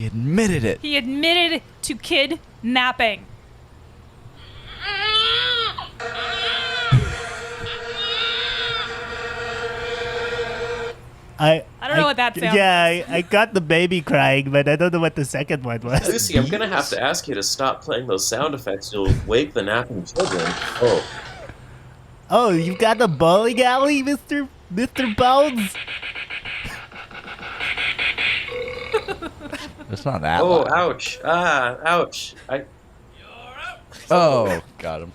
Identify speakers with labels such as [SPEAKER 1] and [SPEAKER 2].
[SPEAKER 1] admitted it.
[SPEAKER 2] He admitted to kidnapping.
[SPEAKER 3] I
[SPEAKER 2] don't know what that sounds
[SPEAKER 3] Yeah, I got the baby crying, but I don't know what the second one was.
[SPEAKER 4] Lucy, I'm gonna have to ask you to stop playing those sound effects. You'll wake the napping children. Oh.
[SPEAKER 3] Oh, you got the bowling alley, Mr. Bones?
[SPEAKER 1] It's not that
[SPEAKER 4] Oh,
[SPEAKER 1] loud.
[SPEAKER 4] ouch. Ah, ouch.
[SPEAKER 1] Oh, got him.